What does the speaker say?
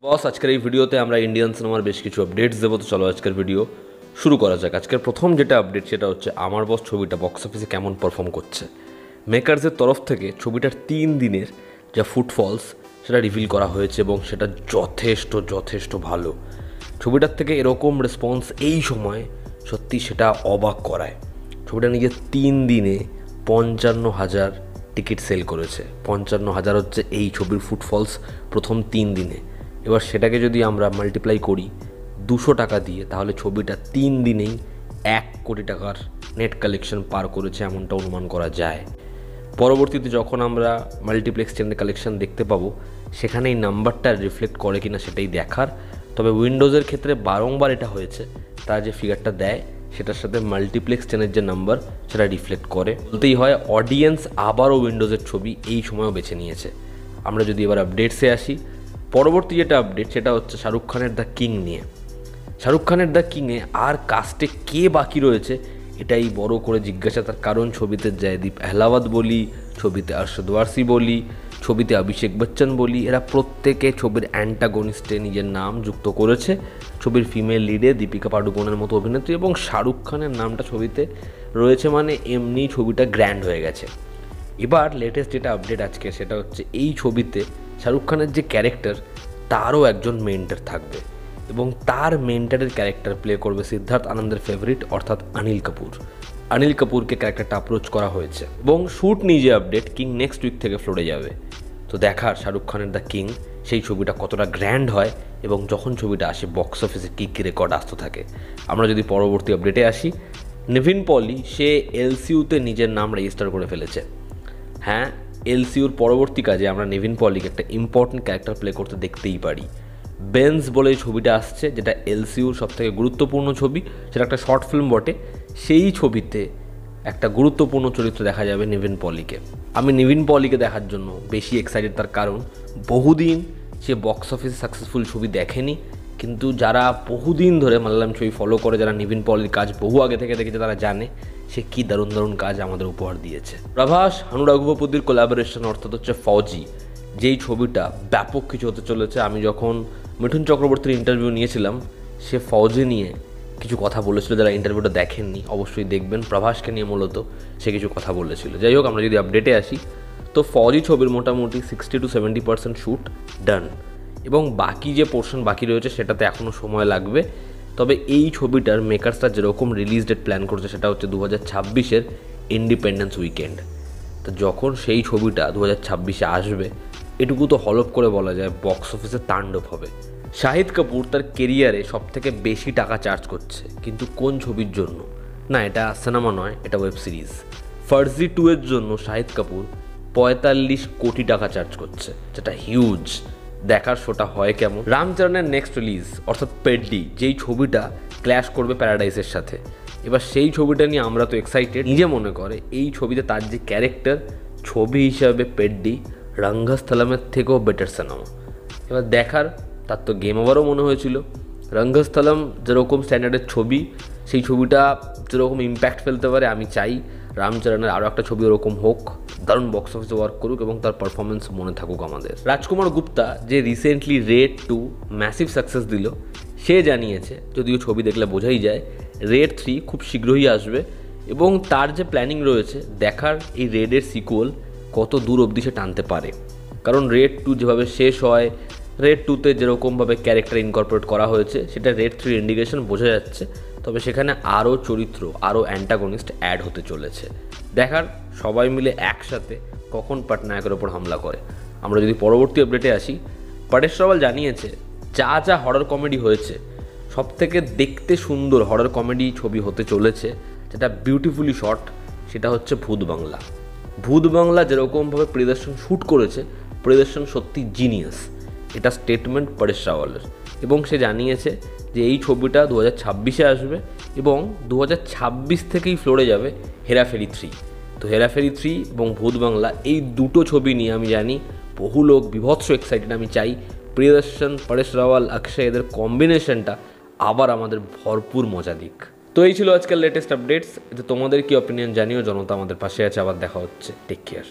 বস আজকের এই ভিডিওতে আমরা ইন্ডিয়ান সিনেমার বেশ কিছু আপডেটস দেবো। তো চলো আজকের ভিডিও শুরু করা যাক। আজকের প্রথম যেটা আপডেট সেটা হচ্ছে আমার বস ছবিটা বক্স অফিসে কেমন পারফর্ম করছে। মেকার্সের তরফ থেকে ছবিটার 3 দিনের যা ফুটফলস সেটা রিভিল করা হয়েছে এবং সেটা যথেষ্ট ভালো। ছবিটার থেকে এরকম রেসপন্স এই সময় সত্যি সেটা অবাক করায়। ছবিটা নিজের 3 দিনে 55,000 টিকিট সেল করেছে। 55,000 হচ্ছে এই ছবির ফুটফলস প্রথম 3 দিনে। এবার সেটাকে যদি আমরা মাল্টিপ্লাই করি 200 টাকা দিয়ে, তাহলে ছবিটা 3 দিনেই 1 কোটি টাকার নেট কালেকশন পার করেছে এমনটা অনুমান করা যায়। পরবর্তীতে যখন আমরা মাল্টিপ্লেক্স চেনের কালেকশন দেখতে পাবো সেখানে এই নাম্বারটা রিফ্লেক্ট করে কিনা সেটাই দেখার। তবে উইন্ডোজের ক্ষেত্রে বারংবার এটা হয়েছে, তার যে ফিগারটা দেয় সেটার সাথে মাল্টিপ্লেক্স চেনের যে নাম্বার সেটা রিফ্লেক্ট করে। বলতেই হয় অডিয়েন্স আবারও উইন্ডোজের ছবি এই সময়ও বেছে নিয়েছে। আমরা যদি এবার আপডেটসে আসি, পরবর্তী যেটা আপডেট সেটা হচ্ছে শাহরুখ খানের দ্য কিং নিয়ে। শাহরুখ খানের দ্য কিংয়ে আর কাস্টে কে বাকি রয়েছে এটাই বড় করে জিজ্ঞাসা। তার কারণ ছবিতে জয়দীপ আহলাওয়াত বলি, ছবিতে আরশদ ওয়ারসি বলি, ছবিতে অভিষেক বচ্চন বলি, এরা প্রত্যেকে ছবির অ্যান্টাগনিস্টে নিজের নাম যুক্ত করেছে। ছবির ফিমেল লিডে দীপিকা পাডুকোনের মতো অভিনেত্রী এবং শাহরুখ খানের নামটা ছবিতে রয়েছে, মানে এমনি ছবিটা গ্র্যান্ড হয়ে গেছে। এবার লেটেস্ট যেটা আপডেট আজকে সেটা হচ্ছে এই ছবিতে শাহরুখ খানের যে ক্যারেক্টার তারও একজন মেন্টর থাকবে এবং তার মেন্টরের ক্যারেক্টার প্লে করবে সিদ্ধার্থ আনন্দের ফেভারিট অর্থাৎ অনিল কাপুর। অনিল কাপুরকে ক্যারেক্টারটা অ্যাপ্রোচ করা হয়েছে এবং শ্যুট নিজে আপডেট কিং নেক্সট উইক থেকে ফ্লোরে যাবে। তো দেখার শাহরুখ খানের দ্য কিং সেই ছবিটা কতটা গ্র্যান্ড হয় এবং যখন ছবিটা আসে বক্স অফিসে কী কী রেকর্ড আসতে থাকে। আমরা যদি পরবর্তী আপডেটে আসি, নিভিন পলি সে এলসিইউতে নিজের নাম রেজিস্টার করে ফেলেছে। হ্যাঁ, এলসিইউর পরবর্তী কাজে আমরা নিভিন পলিকে একটা ইম্পর্টেন্ট ক্যারেক্টার প্লে করতে দেখতেই পারি। বেন্স বলে ছবিটা আসছে, যেটা এলসিইউর সবথেকে গুরুত্বপূর্ণ ছবি, সেটা একটা শর্ট ফিল্ম বটে। সেই ছবিতে একটা গুরুত্বপূর্ণ চরিত্র দেখা যাবে নিভিন পলিকে। আমি নিভিন পলিকে দেখার জন্য বেশি এক্সাইটেড, তার কারণ বহুদিন সে বক্স অফিসে সাকসেসফুল ছবি দেখেনি, কিন্তু যারা বহুদিন ধরে মালয়ালম ছবি ফলো করে, যারা নিভিন পলির কাজ বহু আগে থেকে দেখেছে, তারা জানে সে কী দারুণ কাজ আমাদের উপহার দিয়েছে। প্রভাস হানুরাঘুবপুদির কোলাবোরেশন অর্থাৎ হচ্ছে ফৌজি, যেই ছবিটা ব্যাপক কিছু হতে চলেছে। আমি যখন মিঠুন চক্রবর্তীর ইন্টারভিউ নিয়েছিলাম, সে ফৌজি নিয়ে কিছু কথা বলেছিল। যারা ইন্টারভিউটা দেখেননি অবশ্যই দেখবেন, প্রভাসকে নিয়ে মূলত সে কিছু কথা বলেছিল। যাই হোক, আমরা যদি আপডেটে আসি, তো ফৌজি ছবির মোটামুটি 60 to 70% শ্যুট ডান এবং বাকি যে পোর্শন বাকি রয়েছে সেটাতে এখনও সময় লাগবে। তবে এই ছবিটার মেকার্সরা যেরকম রিলিজ ডেট প্ল্যান করছে সেটা হচ্ছে 2026-এর ইন্ডিপেন্ডেন্স উইকেন্ড। তো যখন সেই ছবিটা 2026-এ আসবে, এটুকু তো হলপ করে বলা যায় বক্স অফিসে তাণ্ডব হবে। শাহিদ কাপুর তার কেরিয়ারে সবথেকে বেশি টাকা চার্জ করছে, কিন্তু কোন ছবির জন্য? না, এটা সিনেমা নয়, এটা ওয়েব সিরিজ। ফার্জি 2 এর জন্য শাহিদ কাপুর 45 কোটি টাকা চার্জ করছে, যেটা হিউজ। দেখার শোটা হয় কেমন। রামচরণের নেক্সট রিলিজ অর্থাৎ পেড্ডি, যেই ছবিটা ক্ল্যাশ করবে প্যারাডাইসের সাথে। এবার সেই ছবিটা নিয়ে আমরা তো এক্সাইটেড। নিজে মনে করে এই ছবিতে তার যে ক্যারেক্টার, ছবি হিসাবে পেড্ডি রঙ্গস্থলমের থেকেও বেটার সিনেমা। এবার দেখার, তার তো গেম ওভারও মনে হয়েছিল। রঙ্গস্থলম যেরকম স্ট্যান্ডার্ডের ছবি, সেই ছবিটা যেরকম ইম্প্যাক্ট ফেলতে পারে, আমি চাই রামচরণের আরও একটা ছবি ওরকম হোক, দারুণ বক্স অফিসে ওয়ার্ক করুক এবং তার পারফরমেন্স মনে থাকুক আমাদের। রাজকুমার গুপ্তা যে রিসেন্টলি রেড 2 ম্যাসিভ সাকসেস দিল, সে জানিয়েছে, যদিও ছবি দেখলে বোঝাই যায়, রেড 3 খুব শীঘ্রই আসবে এবং তার যে প্ল্যানিং রয়েছে দেখার এই রেডের সিকুয়েল কত দূর অবধি সে টানতে পারে। কারণ রেড 2 যেভাবে শেষ হয়, রেড 2-তে যেরকমভাবে ক্যারেক্টার ইনকর্পোরেট করা হয়েছে, সেটা রেড 3 ইন্ডিকেশন বোঝা যাচ্ছে। তবে সেখানে আরও চরিত্র, আরও অ্যান্টাগনিস্ট অ্যাড হতে চলেছে। দেখার সবাই মিলে একসাথে কখন পটনায়কের ওপর হামলা করে। আমরা যদি পরবর্তী আপডেটে আসি, পরেশ রাওয়াল জানিয়েছে যা হরর কমেডি হয়েছে, সবথেকে দেখতে সুন্দর হরর কমেডি ছবি হতে চলেছে, যেটা বিউটিফুলি শট, সেটা হচ্ছে ভূত বাংলা। ভূত বাংলা যেরকমভাবে প্রিয়দর্শন শ্যুট করেছে, প্রিয়দর্শন সত্যি জিনিয়াস। এটা স্টেটমেন্ট পরেশ রাওয়ালের এবং সে জানিয়েছে যে এই ছবিটা 2026-এ আসবে এবং 2026 থেকেই ফ্লোরে যাবে হেরাফেরি 3। তো হেরাফেরি 3 এবং ভূত বাংলা, এই দুটো ছবি নিয়ে আমি জানি বহু লোক বিভৎস এক্সাইটেড। আমি চাই প্রিয়দর্শন, পরেশ রাওয়াল, অক্ষয় এদের কম্বিনেশনটা আবার আমাদের ভরপুর মজা দিক। তো এই ছিল আজকের লেটেস্ট আপডেটস। এতে তোমাদের কি অপিনিয়ন জানিও। জনতা আমাদের পাশে আছে। আবার দেখা হচ্ছে। Take care.